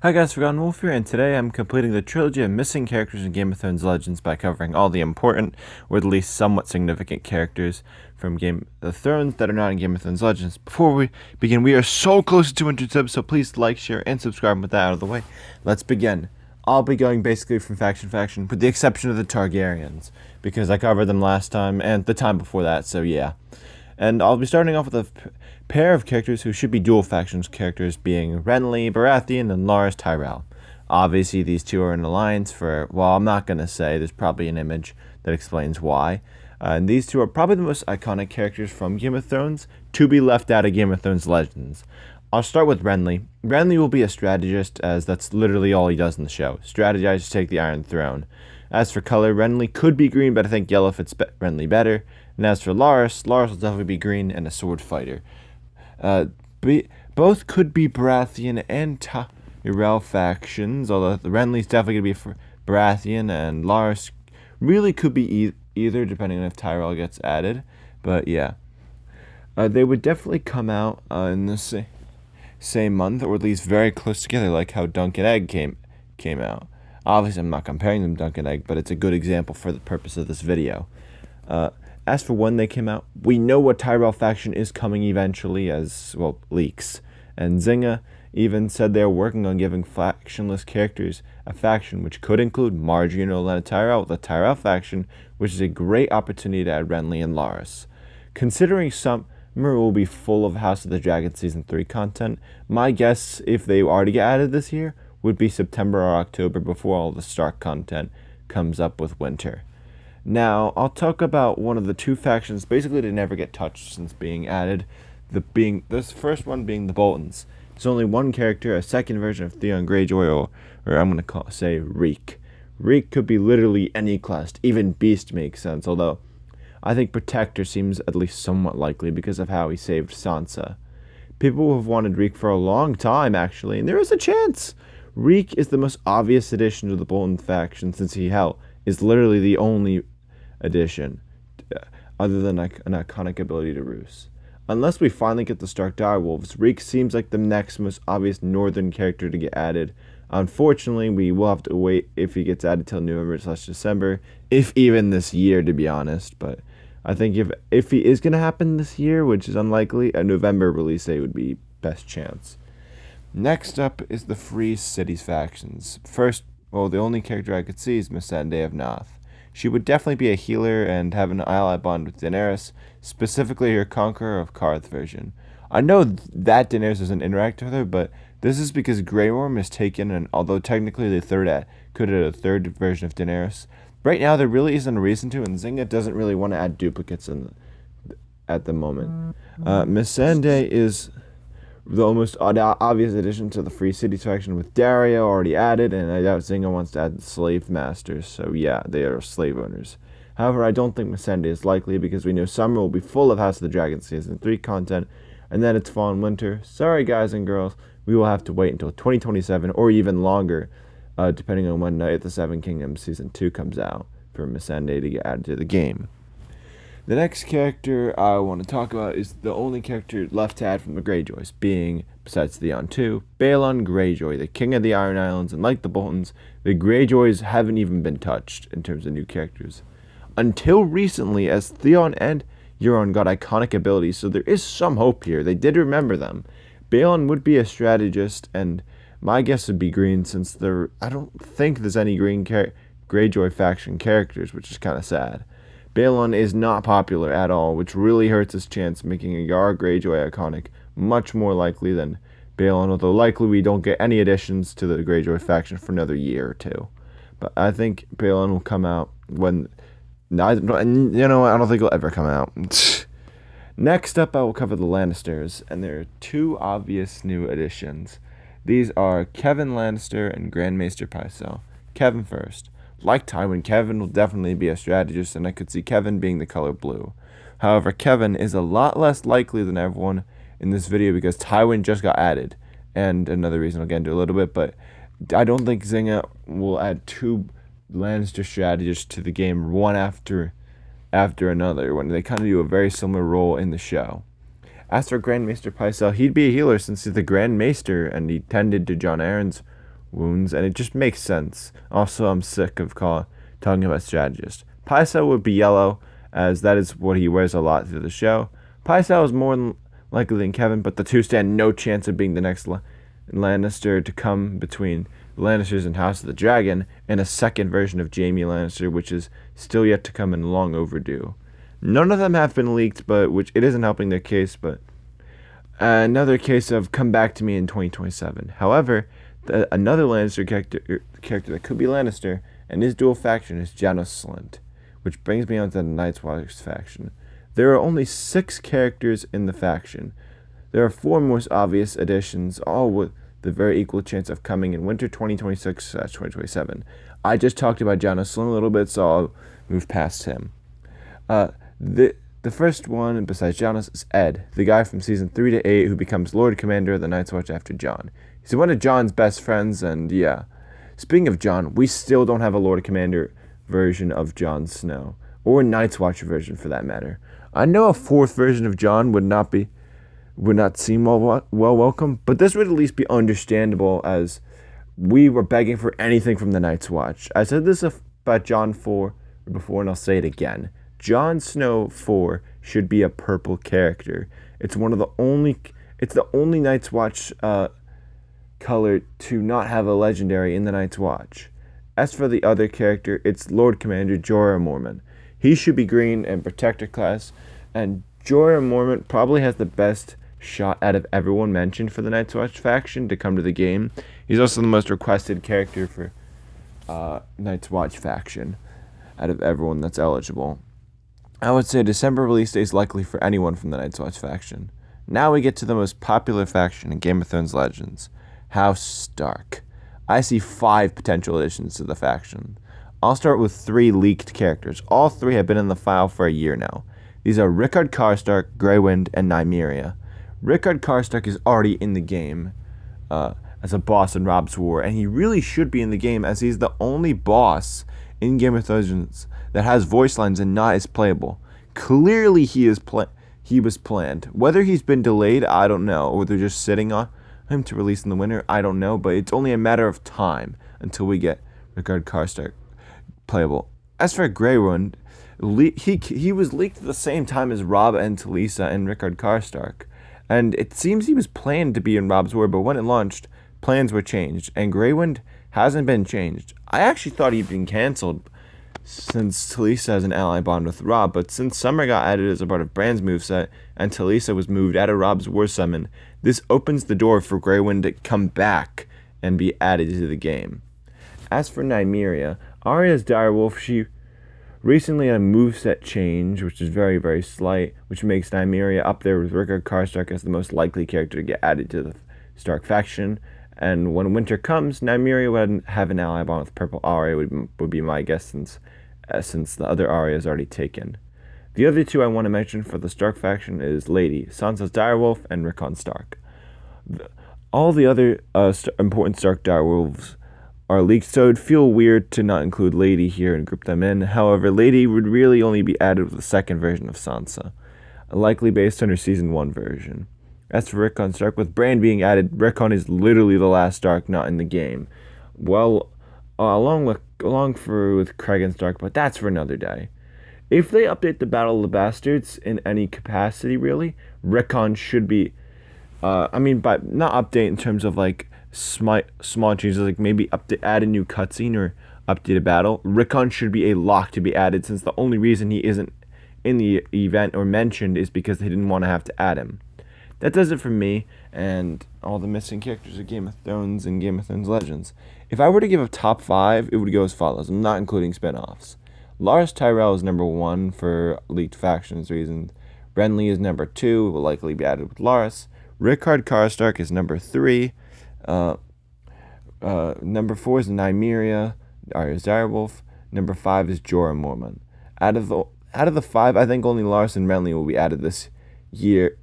Hi guys, Forgotten Wolf here, and today I'm completing the trilogy of missing characters in Game of Thrones Legends by covering all the important, or at least somewhat significant characters from Game of Thrones that are not in Game of Thrones Legends. Before we begin, we are so close to 200 subs, so please like, share, and subscribe. With that out of the way, let's begin. I'll be going basically from faction to faction, with the exception of the Targaryens, because I covered them last time and the time before that, so yeah. And I'll be starting off with a pair of characters who should be dual factions characters, being Renly Baratheon and Larys Tyrell. Obviously, these two are in alliance for, well, I'm not going to say, there's probably an image that explains why. And these two are probably the most iconic characters from Game of Thrones to be left out of Game of Thrones Legends. I'll start with Renly. Renly will be a strategist, as that's literally all he does in the show. Strategize to take the Iron Throne. As for color, Renly could be green, but I think yellow fits Renly better. And as for Larys will definitely be green and a sword fighter. Both could be Baratheon and Tyrell factions, although Renly's definitely going to be for Baratheon, and Larys really could be either, depending on if Tyrell gets added. But yeah. They would definitely come out in the same month, or at least very close together, like how Dunk and Egg came out. Obviously, I'm not comparing them to Dunk and Egg, but it's a good example for the purpose of this video. As for when they came out, we know what Tyrell faction is coming eventually, as, well, leaks. And Zynga even said they are working on giving factionless characters a faction, which could include Margaery and Olenna Tyrell, the Tyrell faction, which is a great opportunity to add Renly and Larys. Considering summer will be full of House of the Dragon Season 3 content, my guess, if they already get added this year, would be September or October before all the Stark content comes up with winter. Now, I'll talk about one of the two factions basically to never get touched since being added, this first one being the Boltons. There's only one character, a second version of Theon Greyjoy, or I'm going to say Reek. Reek could be literally any class, even Beast makes sense, although I think Protector seems at least somewhat likely because of how he saved Sansa. People have wanted Reek for a long time, actually, and there is a chance. Reek is the most obvious addition to the Bolton faction since he, is literally the only addition, other than an iconic ability to roost. Unless we finally get the Stark Direwolves, Reek seems like the next most obvious northern character to get added. Unfortunately, we will have to wait if he gets added till November/December, if even this year, to be honest. But I think if he is going to happen this year, which is unlikely, a November release date would be best chance. Next up is the Free Cities factions. First, well, the only character I could see is Missandei of Naath. She would definitely be a healer and have an ally bond with Daenerys, specifically her Conqueror of Qarth version. I know that Daenerys doesn't interact with her, but this is because Grey Worm is taken, and although technically the third version of Daenerys, right now there really isn't a reason to, and Zynga doesn't really want to add duplicates at the moment. Missandei is the almost obvious addition to the Free Cities faction, with Daario already added, and I doubt Zynga wants to add slave masters, so yeah, they are slave owners. However, I don't think Missandei is likely because we know summer will be full of House of the Dragon Season 3 content, and then it's fall and winter. Sorry guys and girls, we will have to wait until 2027 or even longer, depending on when Night of the Seven Kingdoms Season 2 comes out, for Missandei to get added to the game. The next character I want to talk about is the only character left to add from the Greyjoys, being, besides Theon 2, Balon Greyjoy, the King of the Iron Islands, and like the Boltons, the Greyjoys haven't even been touched in terms of new characters. Until recently, as Theon and Euron got iconic abilities, so there is some hope here. They did remember them. Balon would be a strategist, and my guess would be green, since I don't think there's any green Greyjoy faction characters, which is kind of sad. Balon is not popular at all, which really hurts his chance, making a Yara Greyjoy iconic much more likely than Balon, although likely we don't get any additions to the Greyjoy faction for another year or two. But I think Balon will come out when... I don't think he'll ever come out. Next up, I will cover the Lannisters, and there are two obvious new additions. These are Kevan Lannister and Grand Maester Pycelle. Kevan first. Like Tywin, Kevan will definitely be a strategist, and I could see Kevan being the color blue. However, Kevan is a lot less likely than everyone in this video because Tywin just got added. And another reason I'll get into a little bit, but I don't think Zynga will add two Lannister strategists to the game one after another, when they kind of do a very similar role in the show. As for Grand Maester Pycelle, he'd be a healer since he's the Grand Maester, and he tended to Jon Arryn's wounds, and it just makes sense. Also, I'm sick of talking about strategist. Pycelle would be yellow, as that is what he wears a lot through the show. Pycelle is more likely than Kevin, but the two stand no chance of being the next Lannister to come between the Lannisters and House of the Dragon, and a second version of Jaime Lannister, which is still yet to come and long overdue. None of them have been leaked, but which it isn't helping their case, but another case of come back to me in 2027. However, another Lannister character that could be Lannister and his dual faction is Janos Slynt, which brings me on to the Night's Watch faction. There are only 6 characters in the faction. There are 4 most obvious additions, all with the very equal chance of coming in winter 2026/2027. I just talked about Janos Slynt a little bit, so I'll move past him. The first one, besides Janos, is Ed, the guy from season 3 to 8 who becomes Lord Commander of the Night's Watch after Jon. He's one of Jon's best friends, and yeah. Speaking of Jon, we still don't have a Lord Commander version of Jon Snow, or a Night's Watch version for that matter. I know a 4th version of Jon would not seem well welcome, but this would at least be understandable, as we were begging for anything from the Night's Watch. I said this about Jon 4 before, and I'll say it again. Jon Snow 4 should be a purple character. It's the only Night's Watch color to not have a legendary in the Night's Watch. As for the other character, it's Lord Commander Jorah Mormont. He should be green and Protector class, and Jorah Mormont probably has the best shot out of everyone mentioned for the Night's Watch faction to come to the game. He's also the most requested character for Night's Watch faction out of everyone that's eligible. I would say December release day is likely for anyone from the Night's Watch faction. Now we get to the most popular faction in Game of Thrones Legends, House Stark. I see 5 potential additions to the faction. I'll start with 3 leaked characters. All 3 have been in the file for a year now. These are Rickard Karstark, Grey Wind, and Nymeria. Rickard Karstark is already in the game as a boss in Rob's War, and he really should be in the game, as he's the only boss in Game of Thrones that has voice lines and not is playable. Clearly he was planned. Whether he's been delayed, I don't know, or they're just sitting on him to release in the winter, I don't know, but it's only a matter of time until we get Rickard Karstark playable. As for Grey Wind, he was leaked at the same time as Robb and Talisa and Rickard Karstark, and it seems he was planned to be in Rob's War, but when it launched, plans were changed, and Grey Wind hasn't been changed. I actually thought he'd been cancelled since Talisa has an ally bond with Robb, but since Summer got added as a part of Bran's moveset and Talisa was moved out of Robb's War Summon, this opens the door for Grey Wind to come back and be added to the game. As for Nymeria, Arya's direwolf, she recently had a moveset change, which is very, very slight, which makes Nymeria up there with Rickard Karstark as the most likely character to get added to the Stark faction. And when winter comes, Nymeria would have an ally bond with Purple Arya, would be my guess, since the other Arya is already taken. The other 2 I want to mention for the Stark faction is Lady, Sansa's direwolf, and Rickon Stark. All the other important Stark direwolves are leaked, so it'd feel weird to not include Lady here and group them in. However, Lady would really only be added with the second version of Sansa, likely based on her Season 1 version. As for Rickon Stark, with Bran being added, Rickon is literally the last Stark not in the game. Well, along with Cregan Stark, but that's for another day. If they update the Battle of the Bastards in any capacity, really, Rickon should be, but not update in terms of like small changes, like maybe add a new cutscene or update a battle. Rickon should be a lock to be added, since the only reason he isn't in the event or mentioned is because they didn't want to have to add him. That does it for me and all the missing characters of Game of Thrones and Game of Thrones Legends. If I were to give a top 5, it would go as follows. I'm not including spin-offs. Larys Tyrell is number 1 for leaked factions reasons. Renly is number 2, will likely be added with Larys. Rickard Karstark is number 3. Number 4 is Nymeria, Arya's direwolf. Number 5 is Jorah Mormont. Out of the 5, I think only Larys and Renly will be added this year,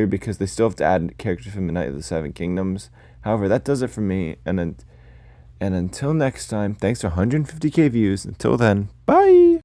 because they still have to add characters from the Night of the Seven Kingdoms. However, that does it for me, and until next time, thanks for 150k views. Until then, bye!